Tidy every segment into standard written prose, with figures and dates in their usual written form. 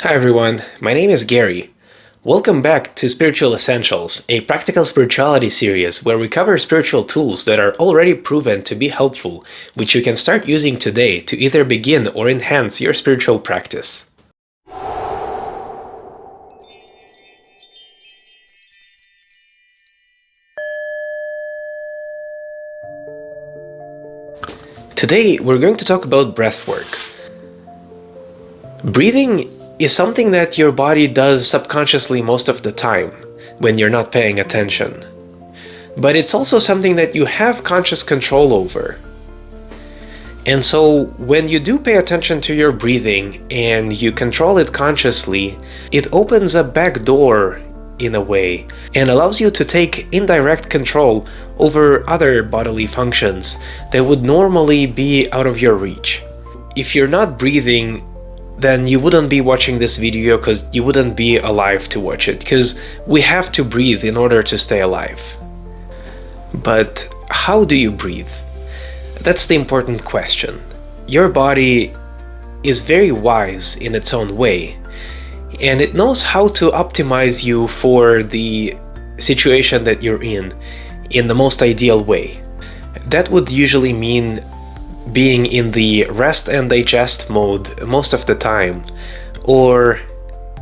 Hi everyone, my name is Gary. Welcome back to Spiritual Essentials, a practical spirituality series where we cover spiritual tools that are already proven to be helpful, which you can start using today to either begin or enhance your spiritual practice. Today we're going to talk about breathwork. Breathing is something that your body does subconsciously most of the time when you're not paying attention. But it's also something that you have conscious control over. And so when you do pay attention to your breathing and you control it consciously, it opens a back door in a way and allows you to take indirect control over other bodily functions that would normally be out of your reach. If you're not breathing, then you wouldn't be watching this video because you wouldn't be alive to watch it, because we have to breathe in order to stay alive. But how do you breathe? That's the important question. Your body is very wise in its own way, and it knows how to optimize you for the situation that you're in the most ideal way. That would usually mean being in the rest and digest mode most of the time, or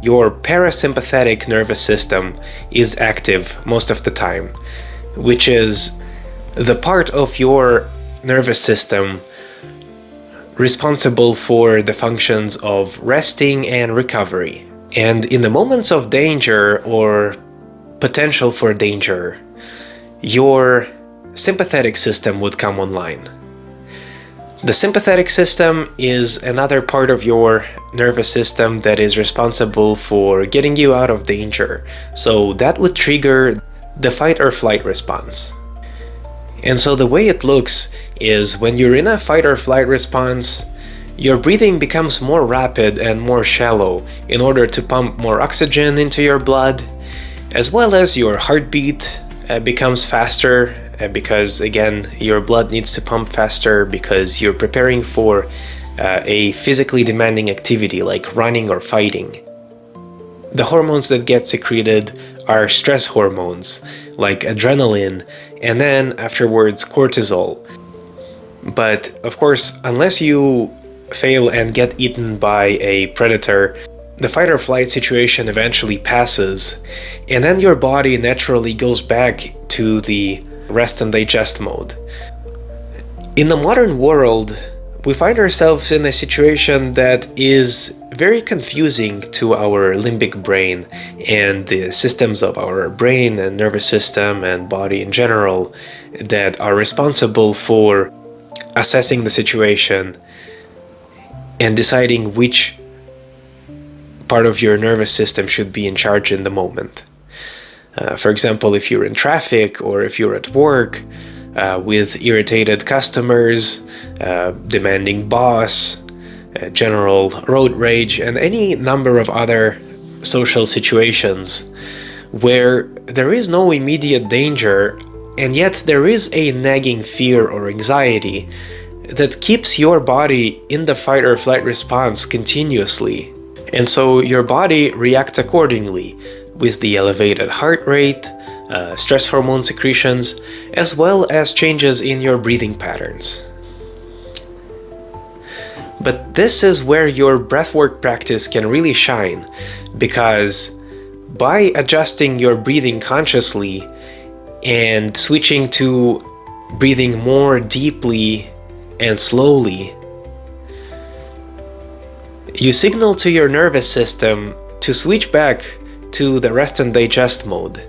your parasympathetic nervous system is active most of the time, which is the part of your nervous system responsible for the functions of resting and recovery. And in the moments of danger or potential for danger, your sympathetic system would come online. The sympathetic system is another part of your nervous system that is responsible for getting you out of danger, so that would trigger the fight or flight response. And so the way it looks is when you're in a fight or flight response, your breathing becomes more rapid and more shallow in order to pump more oxygen into your blood, as well as your heartbeat becomes faster because, again, your blood needs to pump faster because you're preparing for a physically demanding activity like running or fighting. The hormones that get secreted are stress hormones like adrenaline, and then afterwards cortisol. But of course, unless you fail and get eaten by a predator, the fight or flight situation eventually passes, and then your body naturally goes back to the rest and digest mode. In the modern world, we find ourselves in a situation that is very confusing to our limbic brain and the systems of our brain and nervous system and body in general that are responsible for assessing the situation and deciding which part of your nervous system should be in charge in the moment. For example, if you're in traffic or if you're at work with irritated customers, demanding boss, general road rage, and any number of other social situations where there is no immediate danger, and yet there is a nagging fear or anxiety that keeps your body in the fight or flight response continuously. And so your body reacts accordingly with the elevated heart rate, stress hormone secretions, as well as changes in your breathing patterns. But this is where your breathwork practice can really shine, because by adjusting your breathing consciously and switching to breathing more deeply and slowly, you signal to your nervous system to switch back to the rest and digest mode.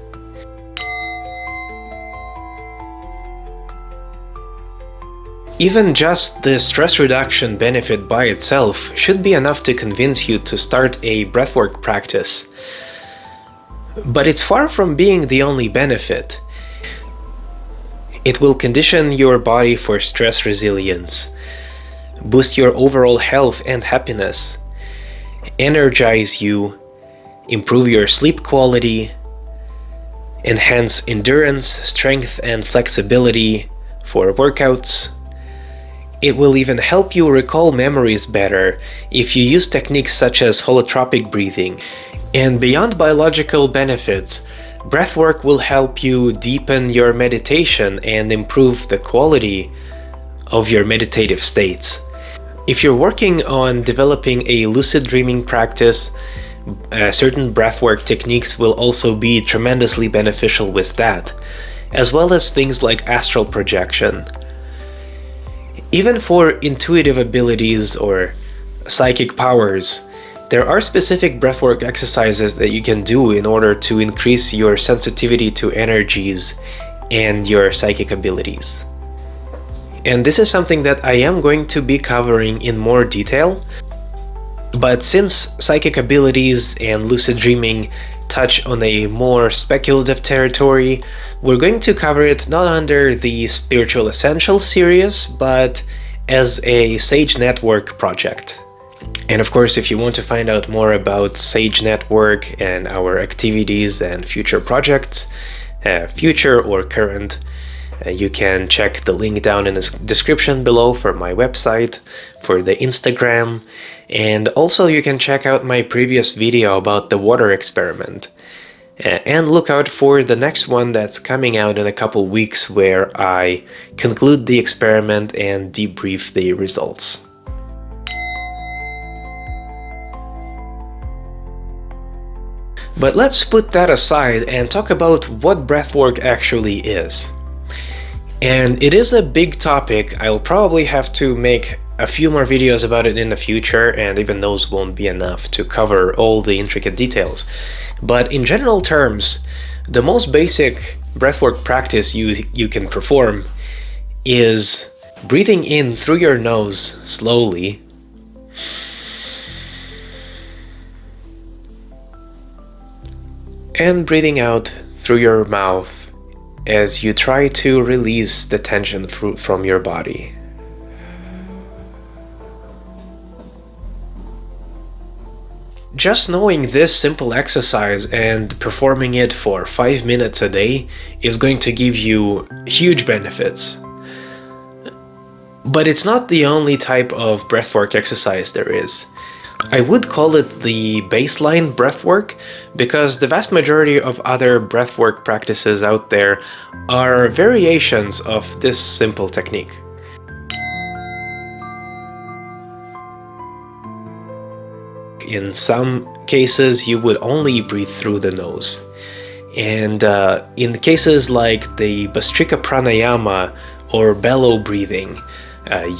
Even just the stress reduction benefit by itself should be enough to convince you to start a breathwork practice. But it's far from being the only benefit. It will condition your body for stress resilience, boost your overall health and happiness, energize you, improve your sleep quality, enhance endurance, strength, and flexibility for workouts, It will even help you recall memories better if you use techniques such as holotropic breathing. And beyond biological benefits, breathwork will help you deepen your meditation and improve the quality of your meditative states. If you're working on developing a lucid dreaming practice, certain breathwork techniques will also be tremendously beneficial with that, as well as things like astral projection. Even for intuitive abilities or psychic powers, there are specific breathwork exercises that you can do in order to increase your sensitivity to energies and your psychic abilities. And this is something that I am going to be covering in more detail, but since psychic abilities and lucid dreaming touch on a more speculative territory, we're going to cover it not under the Spiritual Essentials series, but as a Sage Network project. And of course, if you want to find out more about Sage Network and our activities and future projects, future or current, you can check the link down in the description below for my website, for the Instagram, and also you can check out my previous video about the water experiment. And look out for the next one that's coming out in a couple weeks, where I conclude the experiment and debrief the results. But let's put that aside and talk about what breathwork actually is. And it is a big topic. I'll probably have to make a few more videos about it in the future, and even those won't be enough to cover all the intricate details. But in general terms, the most basic breathwork practice you can perform is breathing in through your nose slowly, and breathing out through your mouth as you try to release the tension from your body. Just knowing this simple exercise and performing it for 5 minutes a day is going to give you huge benefits. But it's not the only type of breathwork exercise there is. I would call it the baseline breathwork, because the vast majority of other breathwork practices out there are variations of this simple technique. In some cases, you would only breathe through the nose. And in cases like the Bhastrika Pranayama or bellow breathing,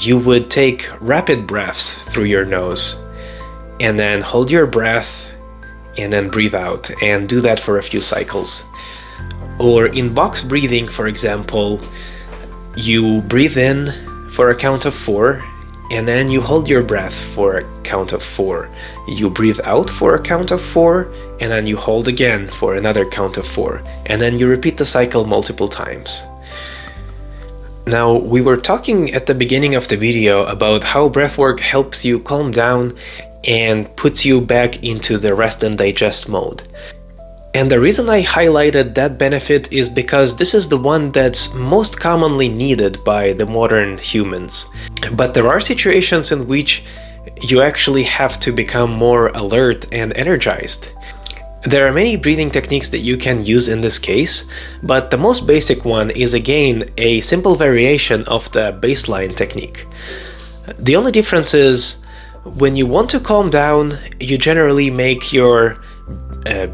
you would take rapid breaths through your nose, and then hold your breath and then breathe out, and do that for a few cycles. Or in box breathing, for example, you breathe in for a count of 4, and then you hold your breath for a count of 4. You breathe out for a count of 4, and then you hold again for another count of 4, and then you repeat the cycle multiple times. Now, we were talking at the beginning of the video about how breathwork helps you calm down and puts you back into the rest and digest mode. And the reason I highlighted that benefit is because this is the one that's most commonly needed by the modern humans. But there are situations in which you actually have to become more alert and energized. There are many breathing techniques that you can use in this case, but the most basic one is again a simple variation of the baseline technique. The only difference is, when you want to calm down, you generally make your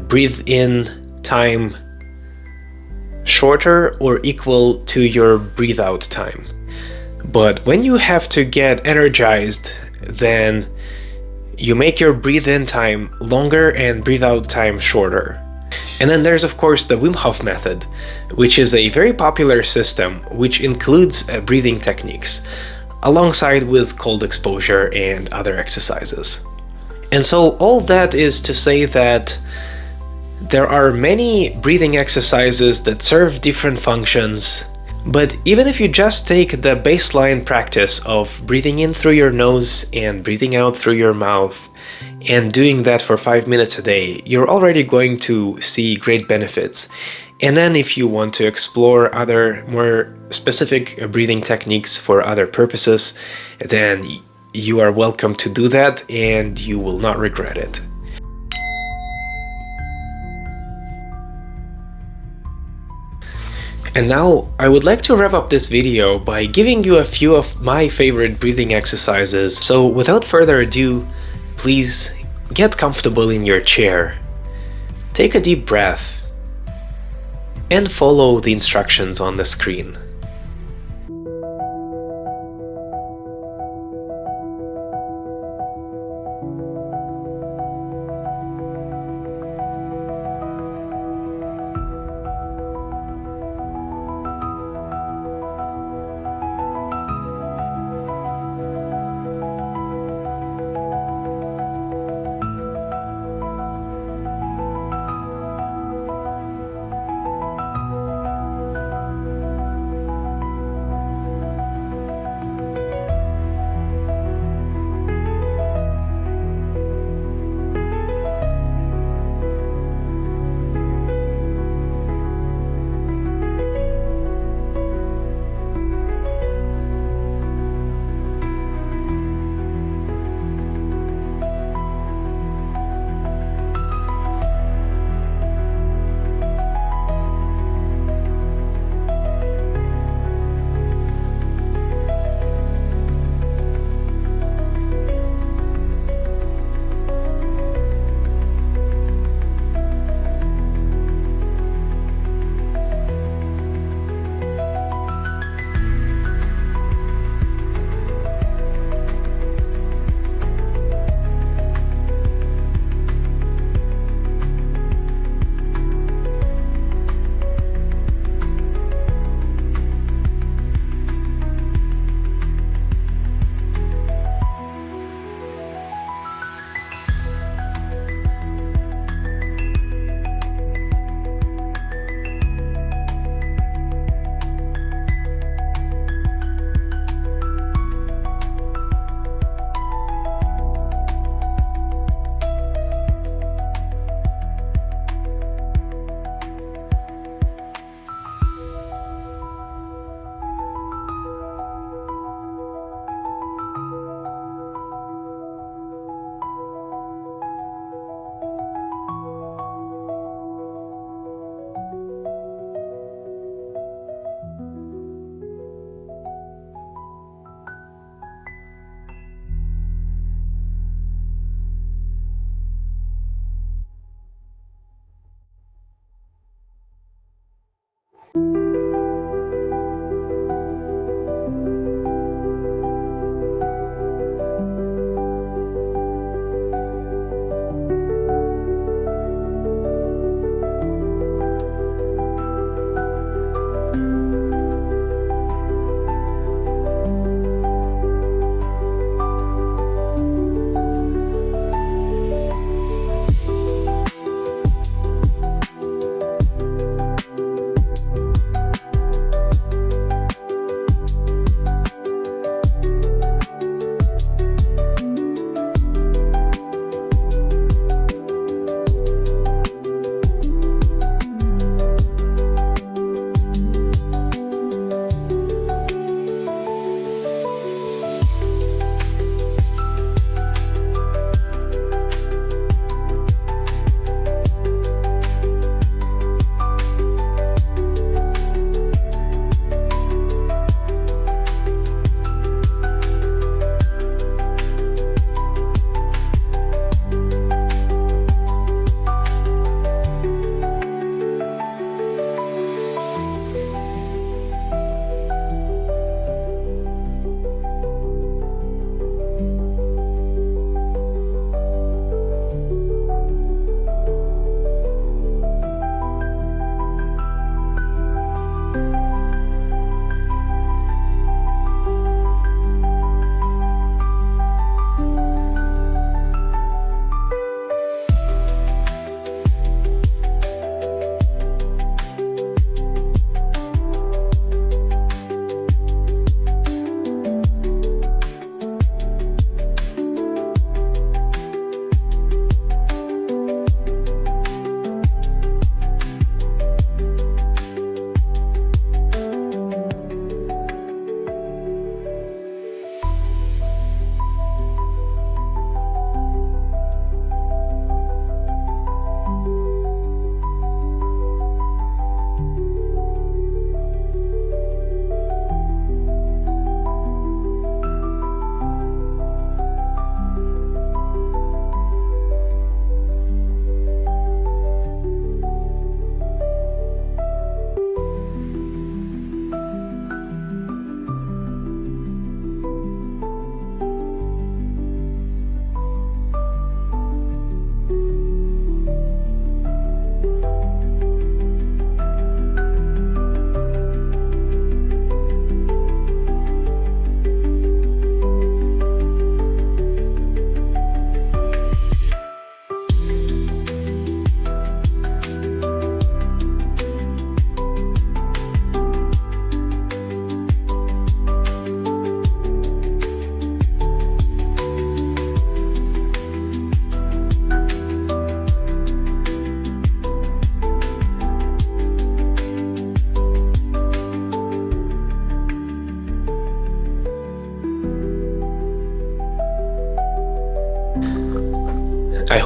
breathe in time shorter or equal to your breathe out time. But when you have to get energized, then you make your breathe in time longer and breathe out time shorter. And then there's of course the Wim Hof method, which is a very popular system which includes breathing techniques, alongside with cold exposure and other exercises. And so all that is to say that there are many breathing exercises that serve different functions, but even if you just take the baseline practice of breathing in through your nose and breathing out through your mouth, and doing that for 5 minutes a day, you're already going to see great benefits. And then if you want to explore other more specific breathing techniques for other purposes, then you are welcome to do that and you will not regret it. And now I would like to wrap up this video by giving you a few of my favorite breathing exercises. So without further ado, please get comfortable in your chair, take a deep breath, and follow the instructions on the screen.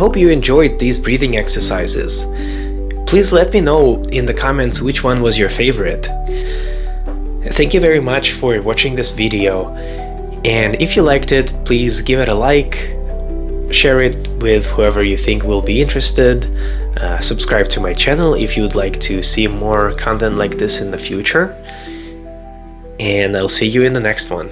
hope you enjoyed these breathing exercises. Please let me know in the comments which one was your favorite. Thank you very much for watching this video, and if you liked it, please give it a like, share it with whoever you think will be interested, subscribe to my channel if you'd like to see more content like this in the future, and I'll see you in the next one.